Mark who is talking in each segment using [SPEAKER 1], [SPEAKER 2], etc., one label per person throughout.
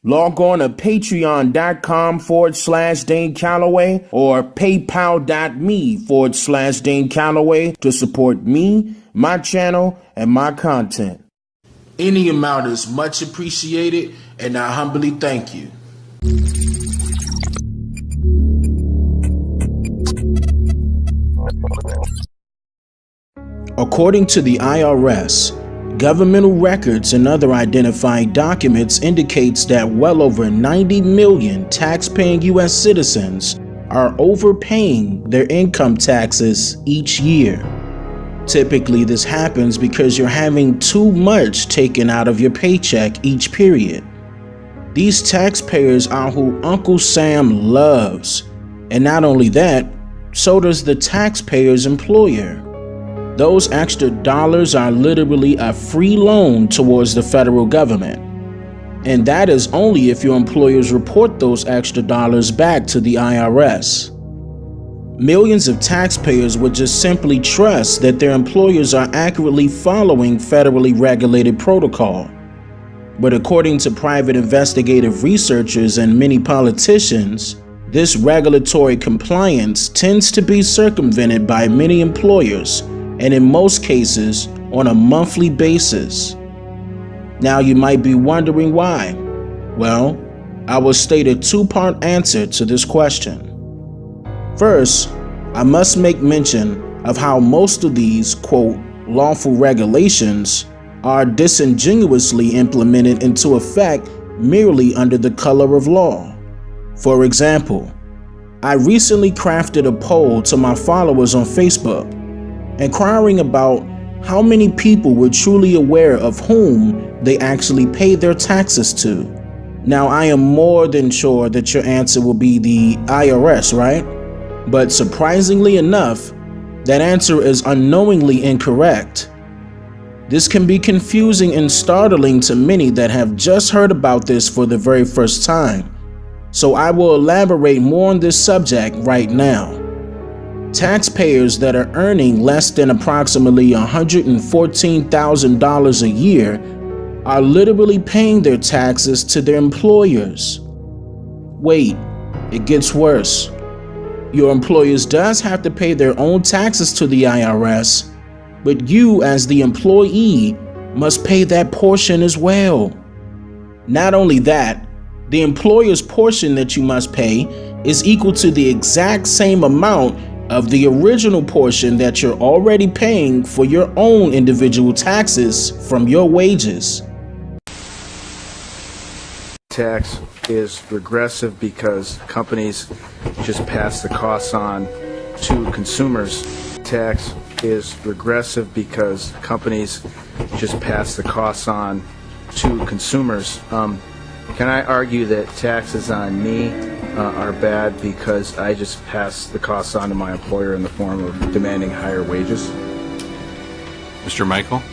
[SPEAKER 1] Log on to patreon.com/Dane Calloway or paypal.me/Dane Calloway to support me, my channel, and my content. Any amount is much appreciated, and I humbly thank you. According to the IRS, governmental records and other identifying documents indicates that well over 90 million tax-paying U.S. citizens are overpaying their income taxes each year. Typically, this happens because you're having too much taken out of your paycheck each period. These taxpayers are who Uncle Sam loves, and not only that, so does the taxpayer's employer. Those extra dollars are literally a free loan towards the federal government. And that is only if your employers report those extra dollars back to the IRS. Millions of taxpayers would just simply trust that their employers are accurately following federally regulated protocol. But according to private investigative researchers and many politicians, this regulatory compliance tends to be circumvented by many employers, and in most cases on a monthly basis. Now you might be wondering why. Well, I will state a two-part answer to this question. First, I must make mention of how most of these, quote, lawful regulations are disingenuously implemented into effect merely under the color of law. For example, I recently crafted a poll to my followers on Facebook, inquiring about how many people were truly aware of whom they actually pay their taxes to. Now, I am more than sure that your answer will be the IRS, right? But surprisingly enough, that answer is unknowingly incorrect. This can be confusing and startling to many that have just heard about this for the very first time. So I will elaborate more on this subject right now. Taxpayers that are earning less than approximately $114,000 a year are literally paying their taxes to their employers. Wait, it gets worse. Your employers does have to pay their own taxes to the IRS, but you as the employee must pay that portion as well. Not only that, the employer's portion that you must pay is equal to the exact same amount of the original portion that you're already paying for your own individual taxes from your wages.
[SPEAKER 2] Tax is regressive because companies just pass the costs on to consumers. Tax is regressive because companies just pass the costs on to consumers. Can I argue that taxes on me are bad because I just pass the costs on to my employer in the form of demanding higher wages?
[SPEAKER 3] Mr. Michael?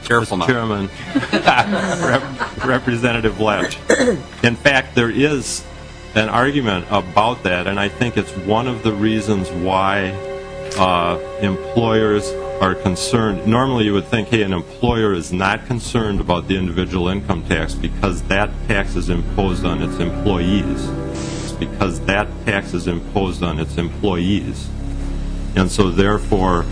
[SPEAKER 4] Careful now.
[SPEAKER 3] Chairman, Representative Lett. In fact, there is an argument about that, and I think it's one of the reasons why employers are concerned. Normally you would think, hey, an employer is not concerned about the individual income tax because that tax is imposed on its employees. Because that tax is imposed on its employees. And so therefore,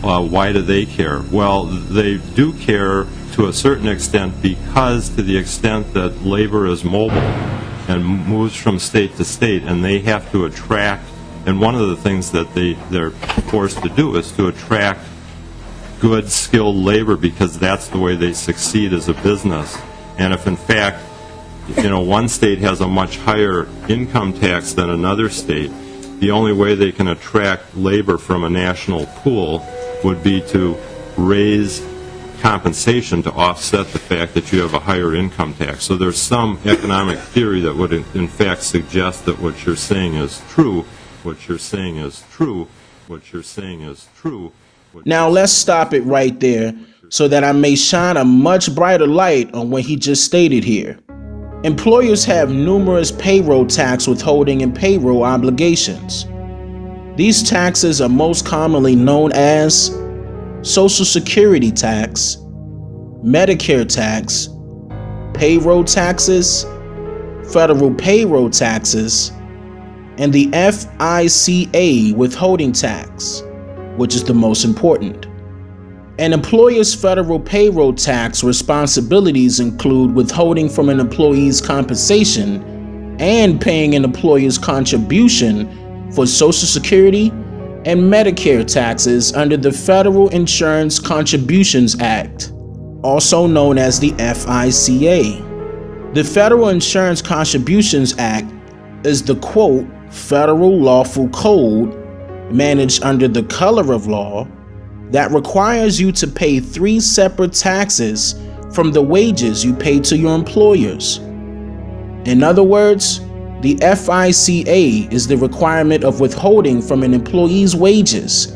[SPEAKER 3] why do they care? Well, they do care to a certain extent because to the extent that labor is mobile and moves from state to state, and they have to attract, and one of the things that they're forced to do is to attract good, skilled labor because that's the way they succeed as a business. And if in fact, one state has a much higher income tax than another state, the only way they can attract labor from a national pool would be to raise compensation to offset the fact that you have a higher income tax. So there's some economic theory that would in fact suggest that what you're saying is true. What you're saying is true. What you're saying is true.
[SPEAKER 1] Now let's stop it right there so that I may shine a much brighter light on what he just stated here. Employers have numerous payroll tax withholding and payroll obligations. These taxes are most commonly known as Social Security tax, Medicare tax, payroll taxes, federal payroll taxes, and the FICA withholding tax, which is the most important. An employer's federal payroll tax responsibilities include withholding from an employee's compensation and paying an employer's contribution for Social Security and Medicare taxes under the Federal Insurance Contributions Act, also known as the FICA. The Federal Insurance Contributions Act is the, quote, federal lawful code managed under the color of law that requires you to pay 3 separate taxes from the wages you pay to your employers. In other words, the FICA is the requirement of withholding from an employee's wages,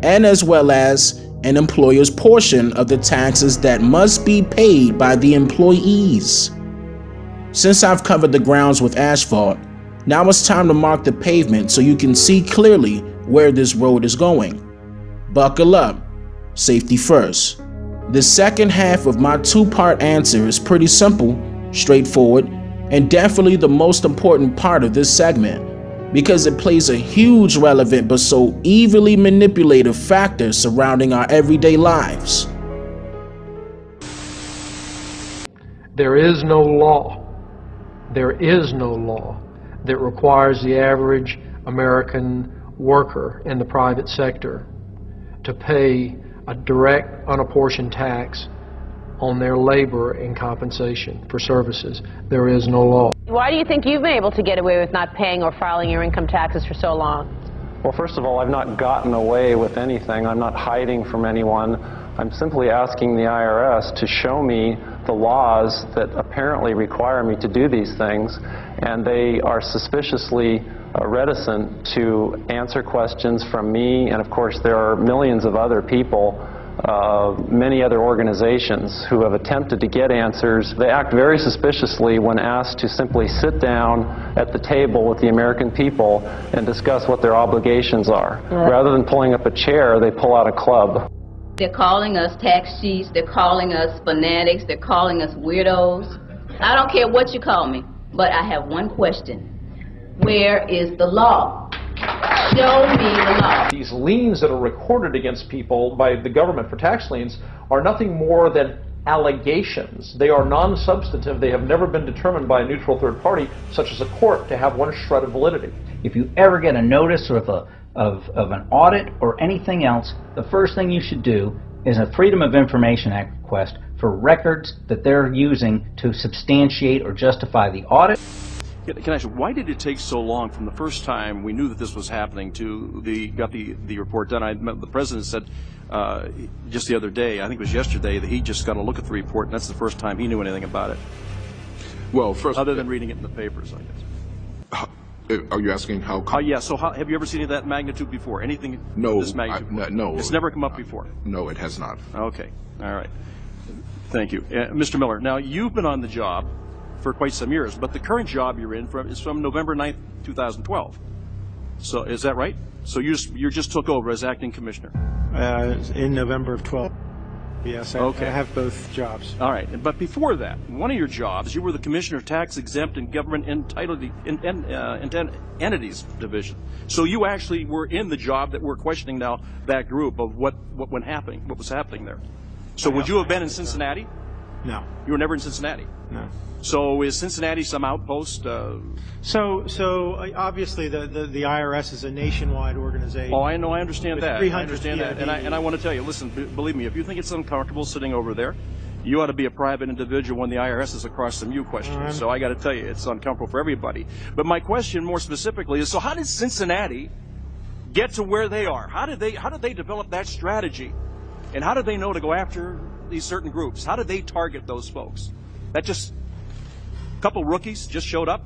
[SPEAKER 1] and as well as an employer's portion of the taxes that must be paid by the employees. Since I've covered the grounds with asphalt, now it's time to mark the pavement so you can see clearly where this road is going. Buckle up, safety first. The second half of my 2-part answer is pretty simple, straightforward, and definitely the most important part of this segment, because it plays a huge relevant but so evilly manipulative factor surrounding our everyday lives.
[SPEAKER 4] There is no law that requires the average American worker in the private sector to pay a direct unapportioned tax on their labor and compensation for services. There is no law.
[SPEAKER 5] Why do you think you've been able to get away with not paying or filing your income taxes for so long?
[SPEAKER 6] Well, first of all, I've not gotten away with anything. I'm not hiding from anyone. I'm simply asking the IRS to show me the laws that apparently require me to do these things, and they are suspiciously reticent to answer questions from me, and of course there are millions of other people, many other organizations who have attempted to get answers. They act very suspiciously when asked to simply sit down at the table with the American people and discuss what their obligations are. Rather than pulling up a chair, they pull out a club.
[SPEAKER 7] They're calling us tax cheats, they're calling us fanatics, they're calling us weirdos. I don't care what you call me, but I have one question. Where is the law? Show me the law.
[SPEAKER 8] These liens that are recorded against people by the government for tax liens are nothing more than allegations. They are non-substantive. They have never been determined by a neutral third party, such as a court, to have one shred of validity.
[SPEAKER 9] If you ever get a notice of an audit or anything else, the first thing you should do is a Freedom of Information Act request for records that they're using to substantiate or justify the audit.
[SPEAKER 10] Can I ask you, why did it take so long from the first time we knew that this was happening to got the report done? I met the president said just the other day, I think it was yesterday, that he just got a look at the report, and that's the first time he knew anything about it.
[SPEAKER 11] Well, first,
[SPEAKER 10] other than reading it in the papers, I guess.
[SPEAKER 11] Are you asking how?
[SPEAKER 10] Yeah. So, have you ever seen that magnitude before? Anything
[SPEAKER 11] no,
[SPEAKER 10] this magnitude?
[SPEAKER 11] No.
[SPEAKER 10] It's never come up before.
[SPEAKER 11] No, it has not.
[SPEAKER 10] Okay. All right. Thank you, Mr. Miller. Now, you've been on the job for quite some years, but the current job you're in is from November 9th, 2012. So, is that right? So you just took over as acting commissioner?
[SPEAKER 12] In November of 12. Yes, I have both jobs.
[SPEAKER 10] All right, but before that, one of your jobs, you were the Commissioner of Tax Exempt and Government Entities Division. So you actually were in the job that we're questioning now, that group of what was happening there. So would you have been in Cincinnati?
[SPEAKER 12] No.
[SPEAKER 10] You were never in Cincinnati?
[SPEAKER 12] No.
[SPEAKER 10] So is Cincinnati some outpost?
[SPEAKER 12] So obviously the IRS is a nationwide organization.
[SPEAKER 10] Oh, I know, I understand that. I understand
[SPEAKER 12] PhDs.
[SPEAKER 10] that, and I want to tell you, listen, believe me, if you think it's uncomfortable sitting over there, you ought to be a private individual when the IRS is across from you questioning. So I got to tell you, it's uncomfortable for everybody. But my question, more specifically, is: so how did Cincinnati get to where they are? How did they develop that strategy, and how did they know to go after these certain groups? How did they target those folks? That just a couple rookies just showed up,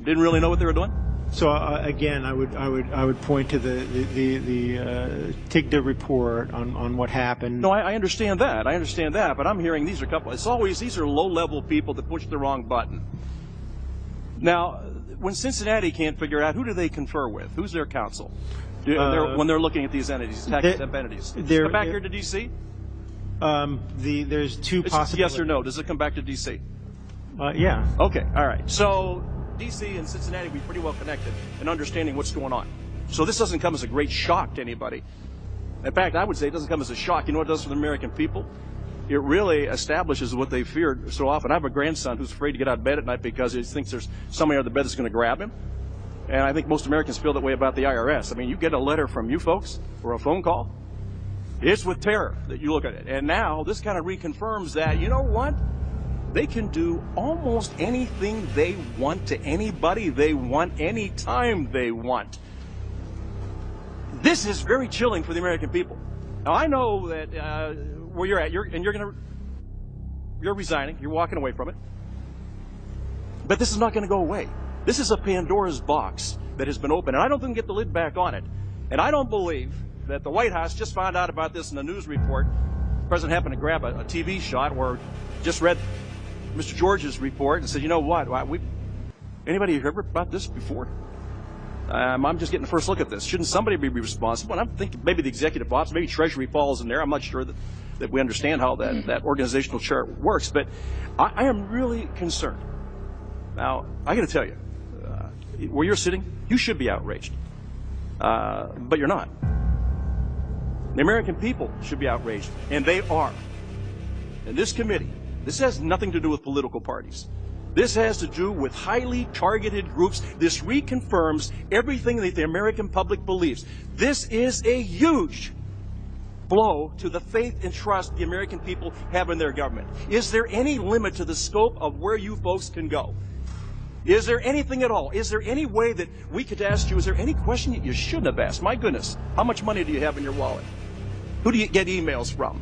[SPEAKER 10] didn't really know what they were doing.
[SPEAKER 12] So again, I would point to the TIGDA report on what happened.
[SPEAKER 10] No, I understand that. I understand that. But I'm hearing these are low-level people that push the wrong button. Now, when Cincinnati can't figure out, who do they confer with? Who's their counsel when they're looking at these entities, tax-exempt entities? Does it come back here to D.C.?
[SPEAKER 12] There's two possibilities.
[SPEAKER 10] Yes or no? Does it come back to D.C.?
[SPEAKER 12] Yeah.
[SPEAKER 10] Okay, all right. So D.C. and Cincinnati, we're pretty well connected in understanding what's going on. So this doesn't come as a great shock to anybody. In fact, I would say it doesn't come as a shock. You know what it does for the American people? It really establishes what they feared so often. I have a grandson who's afraid to get out of bed at night because he thinks there's somebody under the bed that's going to grab him. And I think most Americans feel that way about the IRS. I mean, you get a letter from you folks or a phone call, it's with terror that you look at it. And now this kind of reconfirms that, you know what? They can do almost anything they want to anybody they want, anytime they want. This is very chilling for the American people. Now, I know that where you're at, you're resigning, you're walking away from it. But this is not going to go away. This is a Pandora's box that has been opened, and I don't think we can get the lid back on it. And I don't believe that the White House just found out about this in a news report. The president happened to grab a TV shot or just read Mr. George's report and said, you know what, anybody heard about this before? I'm just getting the first look at this. Shouldn't somebody be responsible? And I'm thinking maybe the executive office, maybe Treasury falls in there. I'm not sure that we understand how that organizational chart works, but I am really concerned. Now, I got to tell you, where you're sitting, you should be outraged, but you're not. The American people should be outraged, and they are. And this committee, this has nothing to do with political parties. This has to do with highly targeted groups. This reconfirms everything that the American public believes. This is a huge blow to the faith and trust the American people have in their government. Is there any limit to the scope of where you folks can go? Is there anything at all? Is there any way that we could ask you, is there any question that you shouldn't have asked? My goodness, how much money do you have in your wallet? Who do you get emails from?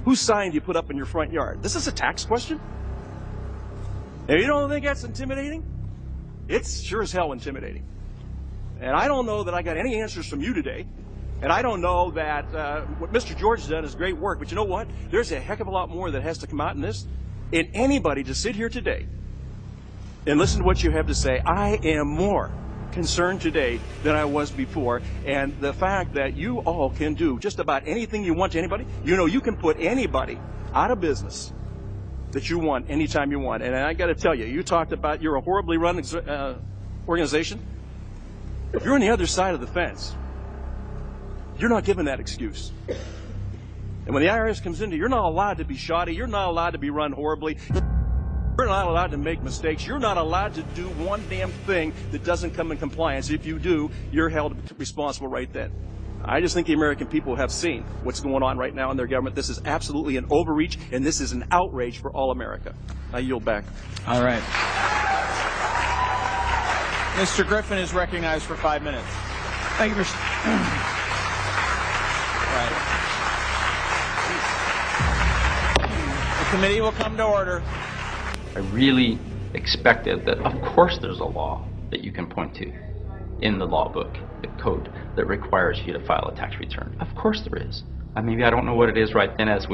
[SPEAKER 10] Whose sign do you put up in your front yard? This is a tax question? And you don't think that's intimidating? It's sure as hell intimidating. And I don't know that I got any answers from you today. And I don't know that what Mr. George has done is great work. But you know what? There's a heck of a lot more that has to come out in this. And anybody to sit here today and listen to what you have to say, I am more concerned today than I was before. And the fact that you all can do just about anything you want to anybody, you know, you can put anybody out of business that you want anytime you want. And I got to tell you, you talked about you're a horribly run organization. If you're on the other side of the fence, you're not given that excuse. And when the IRS comes in, you're not allowed to be shoddy. You're not allowed to be run horribly. You're not allowed to make mistakes. You're not allowed to do one damn thing that doesn't come in compliance. If you do, you're held responsible right then. I just think the American people have seen what's going on right now in their government. This is absolutely an overreach, and this is an outrage for all America. I yield back.
[SPEAKER 13] All right. Mr. Griffin is recognized for 5 minutes.
[SPEAKER 14] Thank you, Mr.
[SPEAKER 13] The committee will come to order.
[SPEAKER 15] I really expected that, of course, there's a law that you can point to in the law book, the code that requires you to file a tax return. Of course there is. Maybe I don't know what it is right then as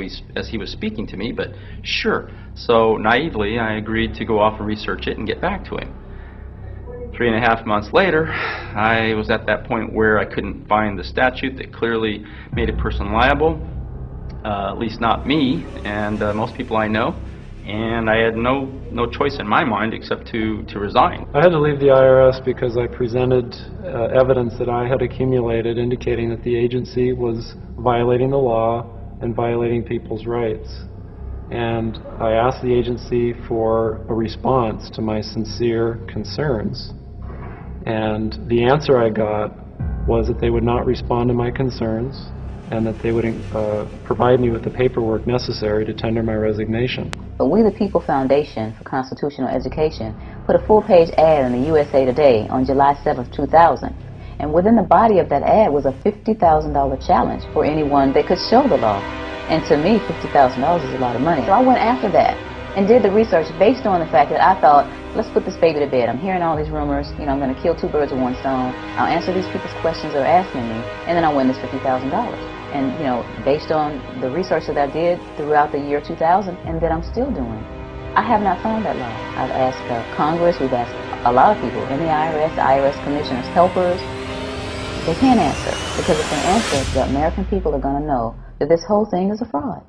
[SPEAKER 15] he was speaking to me, but sure. So naively, I agreed to go off and research it and get back to him. 3.5 months later, I was at that point where I couldn't find the statute that clearly made a person liable, at least not me and most people I know. And I had no choice in my mind except to resign.
[SPEAKER 4] I had to leave the IRS because I presented evidence that I had accumulated indicating that the agency was violating the law and violating people's rights. And I asked the agency for a response to my sincere concerns. And the answer I got was that they would not respond to my concerns and that they would provide me with the paperwork necessary to tender my resignation.
[SPEAKER 16] But We the People Foundation for Constitutional Education put a full-page ad in the USA Today on July 7, 2000. And within the body of that ad was a $50,000 challenge for anyone that could show the law. And to me, $50,000 is a lot of money. So I went after that and did the research based on the fact that I thought, let's put this baby to bed. I'm hearing all these rumors. You know, I'm going to kill two birds with one stone. I'll answer these people's questions they're asking me, and then I'll win this $50,000. And, you know, based on the research that I did throughout the year 2000 and that I'm still doing, I have not found that law. I've asked Congress, we've asked a lot of people in the IRS commissioners, helpers. They can't answer, because if they answer, the American people are going to know that this whole thing is a fraud.